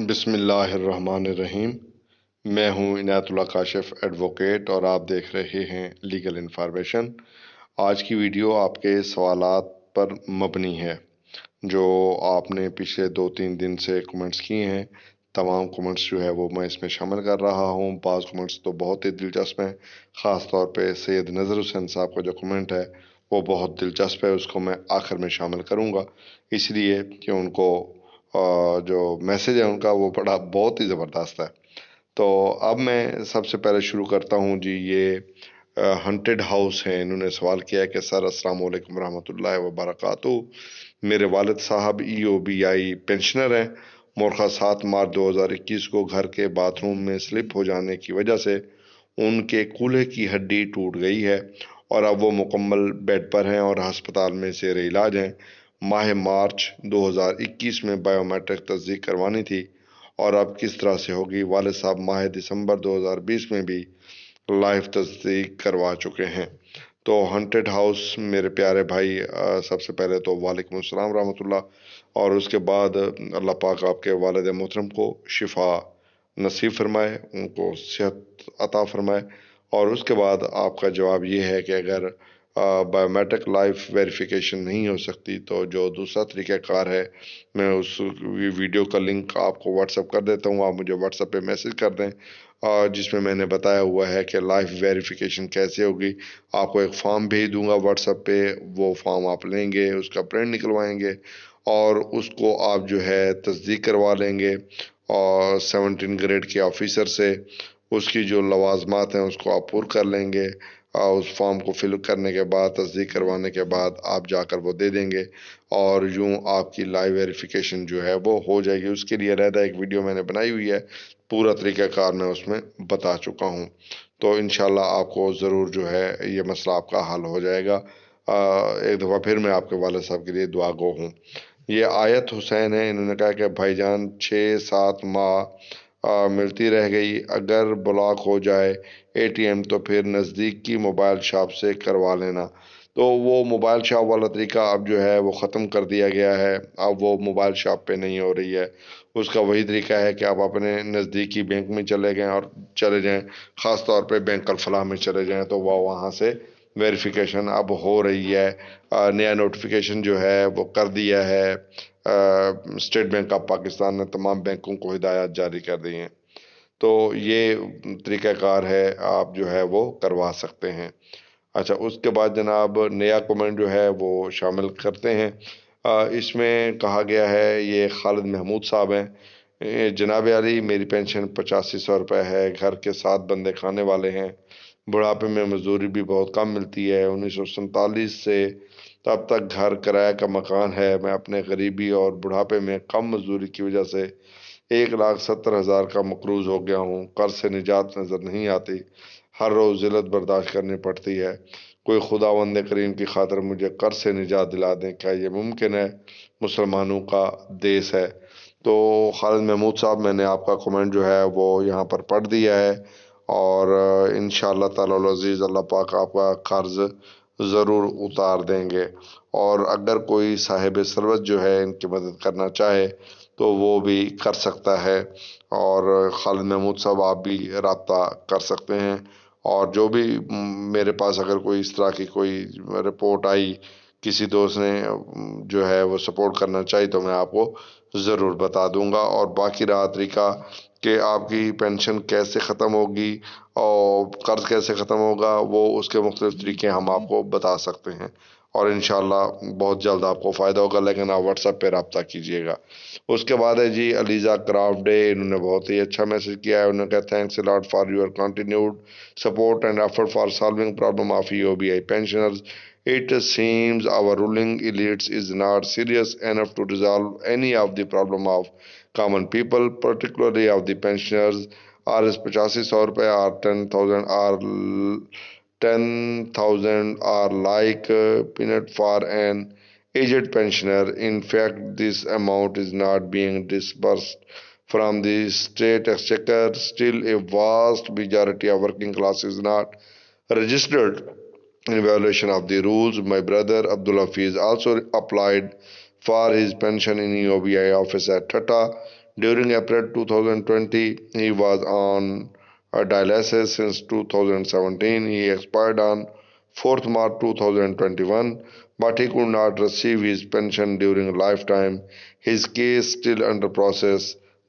بسم اللہ الرحمن الرحیم۔ میں ہوں عنایت اللہ کاشف ایڈوکیٹ اور آپ دیکھ رہے ہیں لیگل انفارمیشن۔ آج کی ویڈیو آپ کے سوالات پر مبنی ہے جو آپ نے پچھلے 2-3 دن سے کمنٹس کیے ہیں۔ تمام کمنٹس جو ہے وہ میں اس میں شامل کر رہا ہوں۔ بعض کمنٹس تو بہت ہی دلچسپ ہیں، خاص طور پہ سید نذر حسین صاحب کا جو کمنٹ ہے وہ بہت دلچسپ ہے، اس کو میں آخر میں شامل کروں گا، اس لیے کہ ان کو جو میسج ہے ان کا وہ بہت ہی زبردست ہے۔ تو اب میں سب سے پہلے شروع کرتا ہوں جی۔ یہ ہنٹڈ ہاؤس ہے، انہوں نے سوال کیا ہے کہ سر السلام علیکم ورحمۃ اللہ وبرکاتہ، میرے والد صاحب EOBI پینشنر ہیں۔ مورخہ 7 مارچ 2021 کو گھر کے باتھ روم میں سلپ ہو جانے کی وجہ سے ان کے کولہے کی ہڈی ٹوٹ گئی ہے اور اب وہ مکمل بیڈ پر ہیں اور ہسپتال میں زیر علاج ہیں۔ ماہ مارچ 2021 میں بائیو میٹرک تصدیق کروانی تھی اور اب کس طرح سے ہوگی؟ والد صاحب ماہ دسمبر 2020 میں بھی لائف تصدیق کروا چکے ہیں۔ تو ہنٹڈ ہاؤس میرے پیارے بھائی، سب سے پہلے تو وعلیکم السلام ورحمۃ اللہ، اور اس کے بعد اللہ پاک آپ کے والد محترم کو شفا نصیب فرمائے، ان کو صحت عطا فرمائے۔ اور اس کے بعد آپ کا جواب یہ ہے کہ اگر بایو میٹرک لائف ویریفیکیشن نہیں ہو سکتی تو جو دوسرا طریقہ کار ہے، میں اس ویڈیو کا لنک آپ کو واٹس ایپ کر دیتا ہوں، آپ مجھے واٹس ایپ پہ میسج کر دیں، جس میں نے بتایا ہوا ہے کہ لائف ویریفیکیشن کیسے ہوگی۔ آپ کو ایک فارم بھیج دوں گا واٹس ایپ پہ، وہ فارم آپ لیں گے، اس کا پرنٹ نکلوائیں گے اور اس کو آپ جو ہے تصدیق کروا لیں گے اور 17 گریڈ کے آفیسر سے اس کی جو لوازمات ہیں اس کو آپ پور کر لیں گے۔ اس فارم کو فل کرنے کے بعد، تصدیق کروانے کے بعد آپ جا کر وہ دے دیں گے اور یوں آپ کی لائیو ویریفیکیشن جو ہے وہ ہو جائے گی۔ اس کے لیے علیحدہ ایک ویڈیو میں نے بنائی ہوئی ہے، پورا طریقہ کار میں اس میں بتا چکا ہوں۔ تو انشاءاللہ آپ کو ضرور جو ہے یہ مسئلہ آپ کا حل ہو جائے گا۔ ایک دفعہ پھر میں آپ کے والد صاحب کے لیے دعا گو ہوں۔ یہ آیت حسین ہے، انہوں نے کہا کہ بھائی جان 6-7 ماہ ملتی رہ گئی، اگر بلاک ہو جائے ATM تو پھر نزدیک کی موبائل شاپ سے کروا لینا۔ تو وہ موبائل شاپ والا طریقہ اب جو ہے وہ ختم کر دیا گیا ہے، اب وہ موبائل شاپ پہ نہیں ہو رہی ہے۔ اس کا وہی طریقہ ہے کہ آپ اپنے نزدیکی بینک میں چلے گئے اور چلے جائیں، خاص طور پہ بینک الفلاح میں چلے جائیں تو وہ وہاں سے ویریفیکیشن اب ہو رہی ہے۔ نیا نوٹیفیکیشن جو ہے وہ کر دیا ہے اسٹیٹ بینک آف پاکستان نے، تمام بینکوں کو ہدایات جاری کر دی ہیں۔ تو یہ طریقہ کار ہے، آپ جو ہے وہ کروا سکتے ہیں۔ اچھا، اس کے بعد جناب نیا کمنٹ جو ہے وہ شامل کرتے ہیں۔ اس میں کہا گیا ہے، یہ خالد محمود صاحب ہیں، جناب علی میری پینشن 8500 روپے ہے، گھر کے 7 بندے کھانے والے ہیں، بڑھاپے میں مزدوری بھی بہت کم ملتی ہے، 1947 سے تب تک گھر کرایہ کا مکان ہے، میں اپنے غریبی اور بڑھاپے میں کم مزدوری کی وجہ سے 1,70,000 کا مقروض ہو گیا ہوں، قرض سے نجات نظر نہیں آتی، ہر روز ذلت برداشت کرنی پڑتی ہے، کوئی خداوند کریم کی خاطر مجھے قرض سے نجات دلا دیں، کیا یہ ممکن ہے؟ مسلمانوں کا دیس ہے۔ تو خالد محمود صاحب، میں نے آپ کا کمنٹ جو ہے وہ یہاں پر پڑھ دیا ہے اور انشاءاللہ تعالی العزیز اللہ پاک آپ کا قرض ضرور اتار دیں گے۔ اور اگر کوئی صاحب ثروت جو ہے ان کی مدد کرنا چاہے تو وہ بھی کر سکتا ہے، اور خالد محمود صاحب آپ بھی رابطہ کر سکتے ہیں، اور جو بھی میرے پاس اگر کوئی اس طرح کی کوئی رپورٹ آئی، کسی دوست نے جو ہے وہ سپورٹ کرنا چاہی تو میں آپ کو ضرور بتا دوں گا۔ اور باقی رہا طریقہ کہ آپ کی پینشن کیسے ختم ہوگی اور قرض کیسے ختم ہوگا، وہ اس کے مختلف طریقے ہم آپ کو بتا سکتے ہیں اور انشاءاللہ بہت جلد آپ کو فائدہ ہوگا، لیکن آپ واٹس ایپ پہ رابطہ کیجیے گا۔ اس کے بعد ہے جی علیزہ کرافٹ ڈے، انہوں نے بہت ہی اچھا میسج کیا ہے، انہوں نے کہا thanks a lot for your continued support and effort for solving problem of EOBI pensioners. It seems our ruling elites is not serious enough to resolve any of the problem of common people, particularly of the pensioners. Rs 8500 روپے or 10,000 are like peanut for an aged pensioner. In fact, this amount is not being disbursed from the state exchequer. Still, a vast majority of working class is not registered in violation of the rules. My brother Abdul Hafiz also applied for his pension in EOBI office at Tata During April 2020, he was on dialysis since 2017. He expired on 4th March 2021, but he could not receive his pension during lifetime. His case still under process.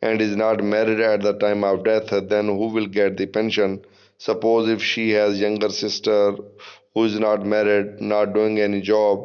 and is not married at the time of death, then who will get the pension? Suppose if she has younger sister who is not married, not doing any job,